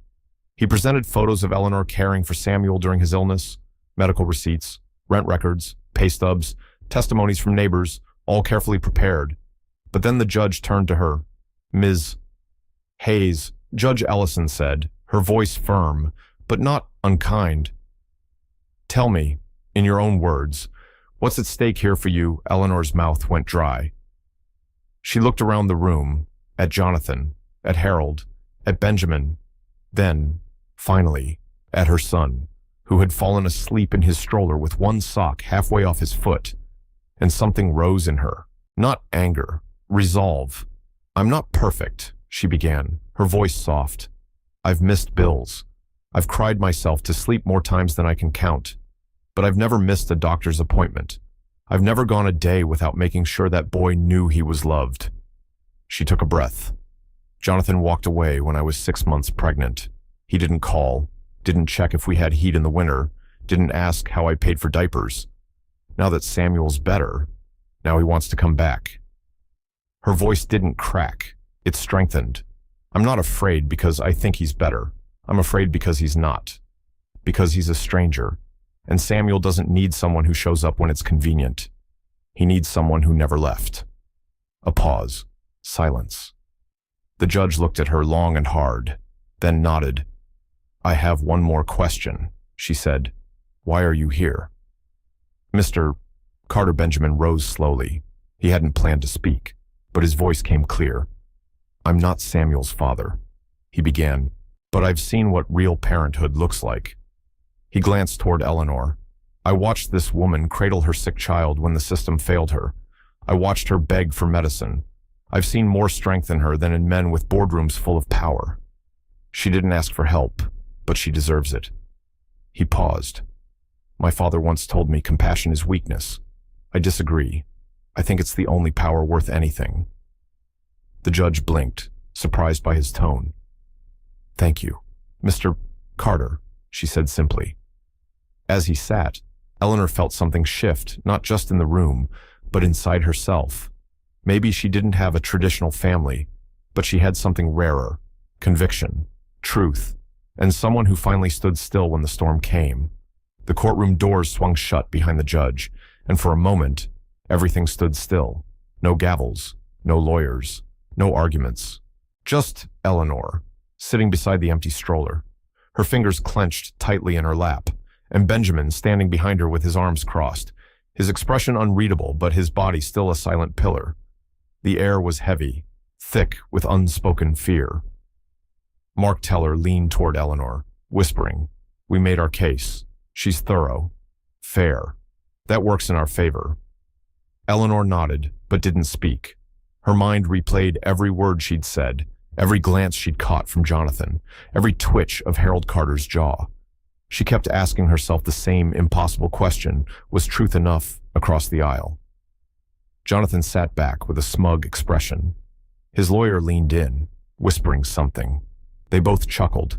A: He presented photos of Eleanor caring for Samuel during his illness, medical receipts, rent records, pay stubs, testimonies from neighbors, all carefully prepared. But then the judge turned to her. "Ms. Hayes," Judge Ellison said, her voice firm, but not unkind. "Tell me, in your own words, what's at stake here for you?" Eleanor's mouth went dry. She looked around the room, at Jonathan, at Harold, at Benjamin, then, finally, at her son, who had fallen asleep in his stroller with one sock halfway off his foot, and something rose in her. Not anger, resolve. "I'm not perfect," she began, her voice soft. "I've missed bills. I've cried myself to sleep more times than I can count. But I've never missed a doctor's appointment. I've never gone a day without making sure that boy knew he was loved." She took a breath. "Jonathan walked away when I was 6 months pregnant. He didn't call, didn't check if we had heat in the winter, didn't ask how I paid for diapers. Now that Samuel's better, now he wants to come back." Her voice didn't crack. It strengthened. "I'm not afraid because I think he's better. I'm afraid because he's not. Because he's a stranger. And Samuel doesn't need someone who shows up when it's convenient. He needs someone who never left." A pause. Silence. The judge looked at her long and hard, then nodded. "I have one more question," she said. "Why are you here?" Mr. Carter Benjamin rose slowly. He hadn't planned to speak, but his voice came clear. "I'm not Samuel's father," he began, "but I've seen what real parenthood looks like." He glanced toward Eleanor. "I watched this woman cradle her sick child when the system failed her. I watched her beg for medicine. I've seen more strength in her than in men with boardrooms full of power. She didn't ask for help, but she deserves it." He paused. "My father once told me compassion is weakness. I disagree. I think it's the only power worth anything." The judge blinked, surprised by his tone. "Thank you, Mr. Carter," she said simply. As he sat, Eleanor felt something shift, not just in the room, but inside herself. Maybe she didn't have a traditional family, but she had something rarer: conviction, truth, and someone who finally stood still when the storm came. The courtroom doors swung shut behind the judge, and for a moment, everything stood still. No gavels, no lawyers, no arguments. Just Eleanor, sitting beside the empty stroller, her fingers clenched tightly in her lap, and Benjamin standing behind her with his arms crossed, his expression unreadable but his body still a silent pillar. The air was heavy, thick with unspoken fear. Mark Teller leaned toward Eleanor, whispering, "We made our case. She's thorough. Fair. That works in our favor." Eleanor nodded, but didn't speak. Her mind replayed every word she'd said, every glance she'd caught from Jonathan, every twitch of Harold Carter's jaw. She kept asking herself the same impossible question: was truth enough across the aisle? Jonathan sat back with a smug expression. His lawyer leaned in, whispering something. They both chuckled.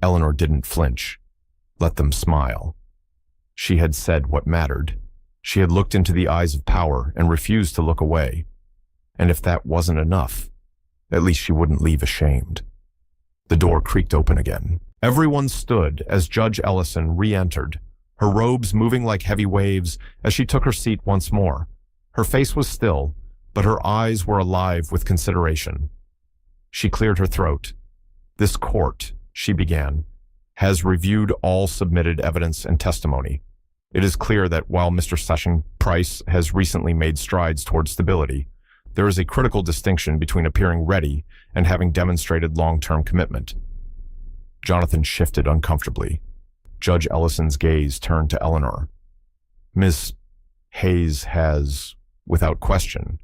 A: Eleanor didn't flinch. Let them smile. She had said what mattered. She had looked into the eyes of power and refused to look away. And if that wasn't enough, at least she wouldn't leave ashamed. The door creaked open again. Everyone stood as Judge Ellison re-entered, her robes moving like heavy waves as she took her seat once more. Her face was still, but her eyes were alive with consideration. She cleared her throat. "This court," she began, "has reviewed all submitted evidence and testimony. It is clear that while Mr. Session Price has recently made strides toward stability, there is a critical distinction between appearing ready and having demonstrated long-term commitment." Jonathan shifted uncomfortably. Judge Ellison's gaze turned to Eleanor. "Miss Hayes has, without question,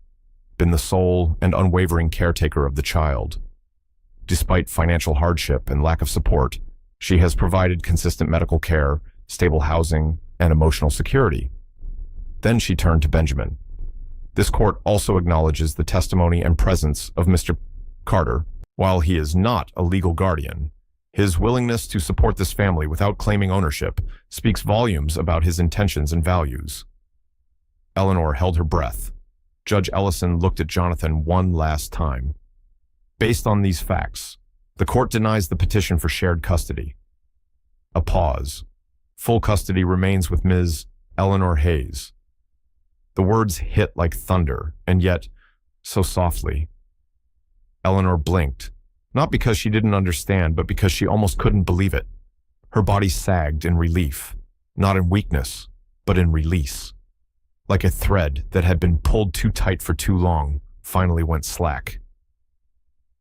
A: been the sole and unwavering caretaker of the child. Despite financial hardship and lack of support, she has provided consistent medical care, stable housing, and emotional security." Then she turned to Benjamin. "This court also acknowledges the testimony and presence of Mr. Carter. While he is not a legal guardian, his willingness to support this family without claiming ownership speaks volumes about his intentions and values." Eleanor held her breath. Judge Ellison looked at Jonathan one last time. "Based on these facts, the court denies the petition for shared custody." A pause. "Full custody remains with Ms. Eleanor Hayes." The words hit like thunder, and yet so softly. Eleanor blinked, not because she didn't understand, but because she almost couldn't believe it. Her body sagged in relief, not in weakness, but in release. Like a thread that had been pulled too tight for too long, finally went slack.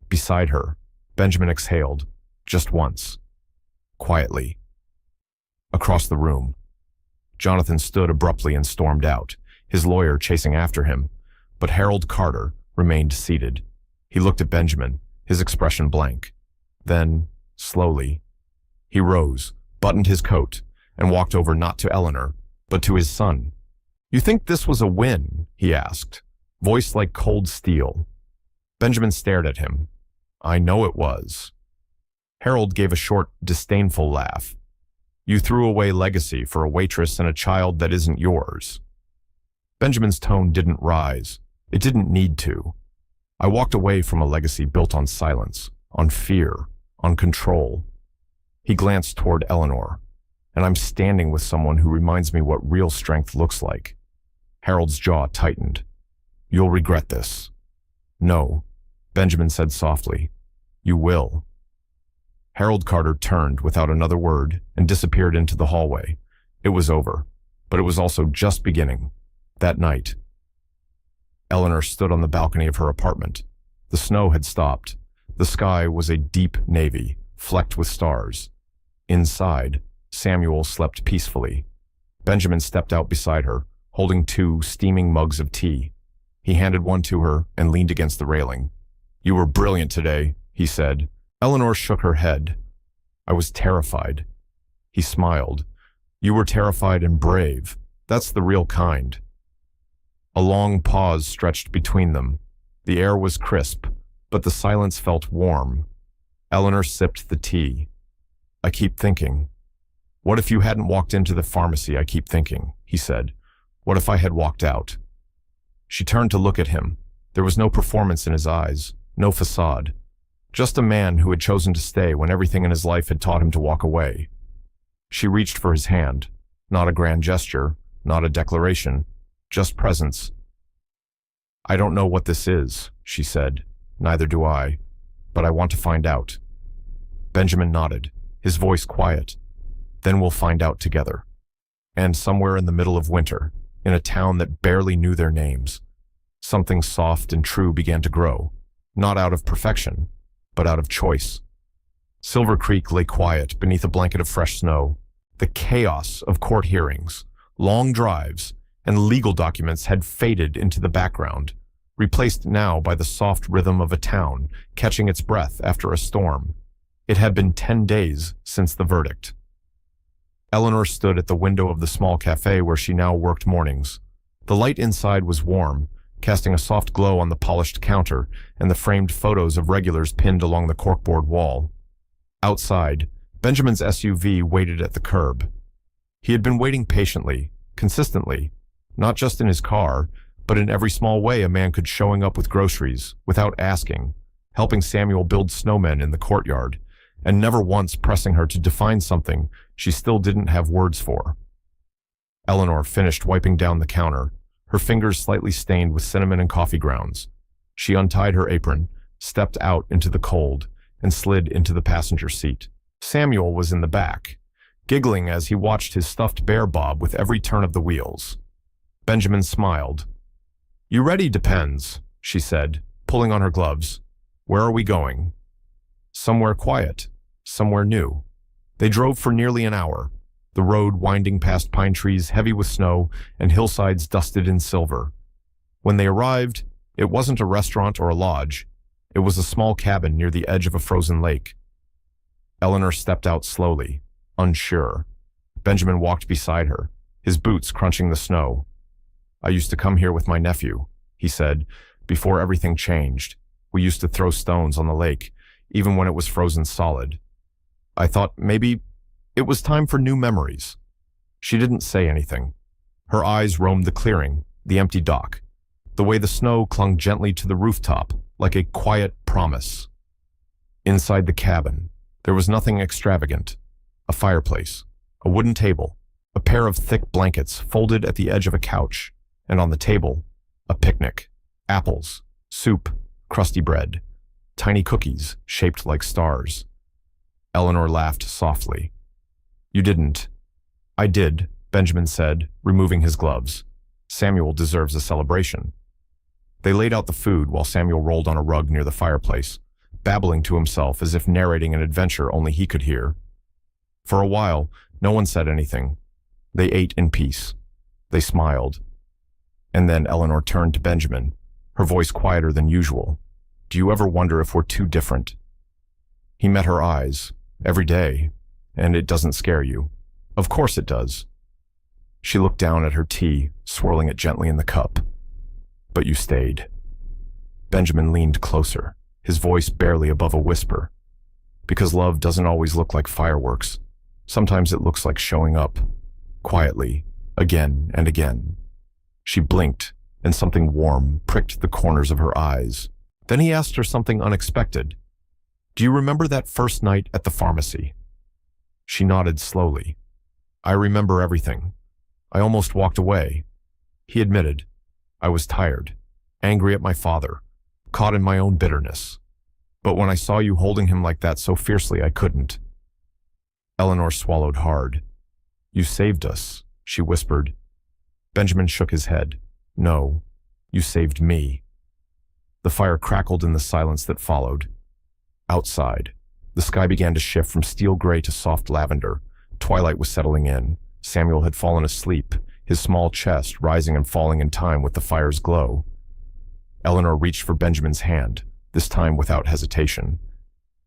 A: Beside her, Benjamin exhaled, just once, quietly. Across the room, Jonathan stood abruptly and stormed out, his lawyer chasing after him, but Harold Carter remained seated. He looked at Benjamin, his expression blank. Then, slowly, he rose, buttoned his coat, and walked over not to Eleanor, but to his son. "You think this was a win?" he asked, voice like cold steel. Benjamin stared at him. "I know it was." Harold gave a short, disdainful laugh. "You threw away legacy for a waitress and a child that isn't yours." Benjamin's tone didn't rise. It didn't need to. "I walked away from a legacy built on silence, on fear, on control." He glanced toward Eleanor. "And I'm standing with someone who reminds me what real strength looks like." Harold's jaw tightened. "You'll regret this." "No," Benjamin said softly. "You will." Harold Carter turned without another word and disappeared into the hallway. It was over, but it was also just beginning. That night, Eleanor stood on the balcony of her apartment. The snow had stopped. The sky was a deep navy, flecked with stars. Inside, Samuel slept peacefully. Benjamin stepped out beside her, holding 2 steaming mugs of tea. He handed one to her and leaned against the railing. "You were brilliant today," he said. Eleanor shook her head. "I was terrified." He smiled. "You were terrified and brave. That's the real kind." A long pause stretched between them. The air was crisp, but the silence felt warm. Eleanor sipped the tea. "I keep thinking. What if you hadn't walked into the pharmacy? I keep thinking," he said. "What if I had walked out?" She turned to look at him. There was no performance in his eyes, no facade. Just a man who had chosen to stay when everything in his life had taught him to walk away. She reached for his hand. Not a grand gesture, not a declaration, just presence. "I don't know what this is," she said. "Neither do I, but I want to find out." Benjamin nodded, his voice quiet. "Then we'll find out together." And somewhere in the middle of winter, in a town that barely knew their names, Something soft and true began to grow, not out of perfection, but out of choice. Silver Creek lay quiet beneath a blanket of fresh snow. The chaos of court hearings, long drives, and legal documents had faded into the background, replaced now by the soft rhythm of a town catching its breath after a storm. It had been 10 days since the verdict. Eleanor stood at the window of the small cafe where she now worked mornings. The light inside was warm, casting a soft glow on the polished counter and the framed photos of regulars pinned along the corkboard wall. Outside, Benjamin's SUV waited at the curb. He had been waiting patiently, consistently, not just in his car, but in every small way a man could, showing up with groceries, without asking, helping Samuel build snowmen in the courtyard, and never once pressing her to define something she still didn't have words for. Eleanor finished wiping down the counter, her fingers slightly stained with cinnamon and coffee grounds. She untied her apron, stepped out into the cold, and slid into the passenger seat. Samuel was in the back, giggling as he watched his stuffed bear bob with every turn of the wheels. Benjamin smiled. "You ready, depends," she said, pulling on her gloves. "Where are we going?" "Somewhere quiet, somewhere new." They drove for nearly an hour, the road winding past pine trees heavy with snow and hillsides dusted in silver. When they arrived, it wasn't a restaurant or a lodge. It was a small cabin near the edge of a frozen lake. Eleanor stepped out slowly, unsure. Benjamin walked beside her, his boots crunching the snow. "I used to come here with my nephew," he said, "before everything changed. We used to throw stones on the lake, even when it was frozen solid. I thought maybe it was time for new memories." She didn't say anything. Her eyes roamed the clearing, the empty dock, the way the snow clung gently to the rooftop, like a quiet promise. Inside the cabin, there was nothing extravagant. A fireplace, a wooden table, a pair of thick blankets folded at the edge of a couch, and on the table, a picnic. Apples, soup, crusty bread, tiny cookies shaped like stars. Eleanor laughed softly. "You didn't." "I did," Benjamin said, removing his gloves. "Samuel deserves a celebration." They laid out the food while Samuel rolled on a rug near the fireplace, babbling to himself as if narrating an adventure only he could hear. For a while, no one said anything. They ate in peace. They smiled. And then Eleanor turned to Benjamin, her voice quieter than usual. "Do you ever wonder if we're too different?" He met her eyes, every day, and it doesn't scare you. Of course it does. She looked down at her tea, swirling it gently in the cup. "But you stayed." Benjamin leaned closer, his voice barely above a whisper. "Because love doesn't always look like fireworks. Sometimes it looks like showing up, quietly, again and again." She blinked, and something warm pricked the corners of her eyes. Then he asked her something unexpected. "Do you remember that first night at the pharmacy?" She nodded slowly. "I remember everything. I almost walked away." He admitted, "I was tired, angry at my father, caught in my own bitterness. But when I saw you holding him like that so fiercely, I couldn't." Eleanor swallowed hard. "You saved us," she whispered. Benjamin shook his head. "No, you saved me." The fire crackled in the silence that followed. Outside, the sky began to shift from steel gray to soft lavender. Twilight was settling in. Samuel had fallen asleep, his small chest rising and falling in time with the fire's glow. Eleanor reached for Benjamin's hand, this time without hesitation.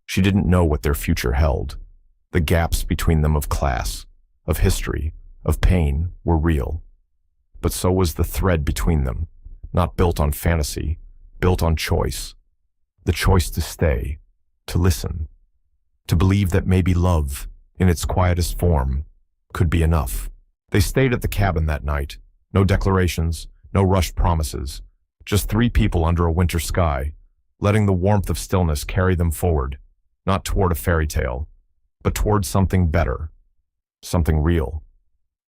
A: She didn't know what their future held. The gaps between them of class, of history, of pain were real. But so was the thread between them, not built on fantasy, built on choice. The choice to stay, to listen, to believe that maybe love, in its quietest form, could be enough. They stayed at the cabin that night. No declarations, no rushed promises. Just three people under a winter sky, letting the warmth of stillness carry them forward, not toward a fairy tale, but toward something better, something real.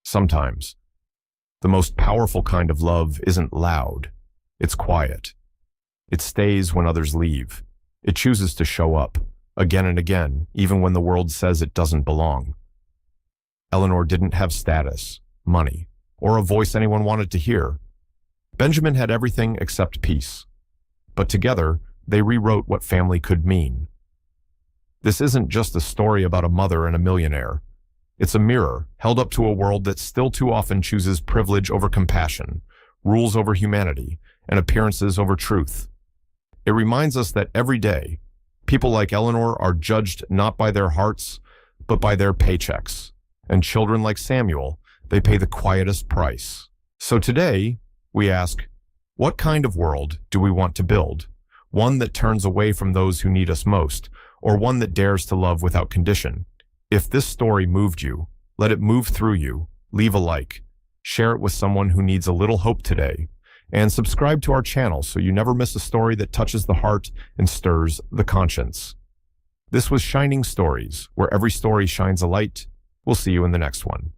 A: Sometimes, the most powerful kind of love isn't loud. It's quiet. It stays when others leave. It chooses to show up, again and again, even when the world says it doesn't belong. Eleanor didn't have status, money, or a voice anyone wanted to hear. Benjamin had everything except peace. But together, they rewrote what family could mean. This isn't just a story about a mother and a millionaire. It's a mirror held up to a world that still too often chooses privilege over compassion, rules over humanity, and appearances over truth. It reminds us that every day, people like Eleanor are judged not by their hearts, but by their paychecks. And children like Samuel, they pay the quietest price. So today, we ask, what kind of world do we want to build? One that turns away from those who need us most, or one that dares to love without condition? If this story moved you, let it move through you. Leave a like, share it with someone who needs a little hope today, and subscribe to our channel so you never miss a story that touches the heart and stirs the conscience. This was Shining Stories, where every story shines a light. We'll see you in the next one.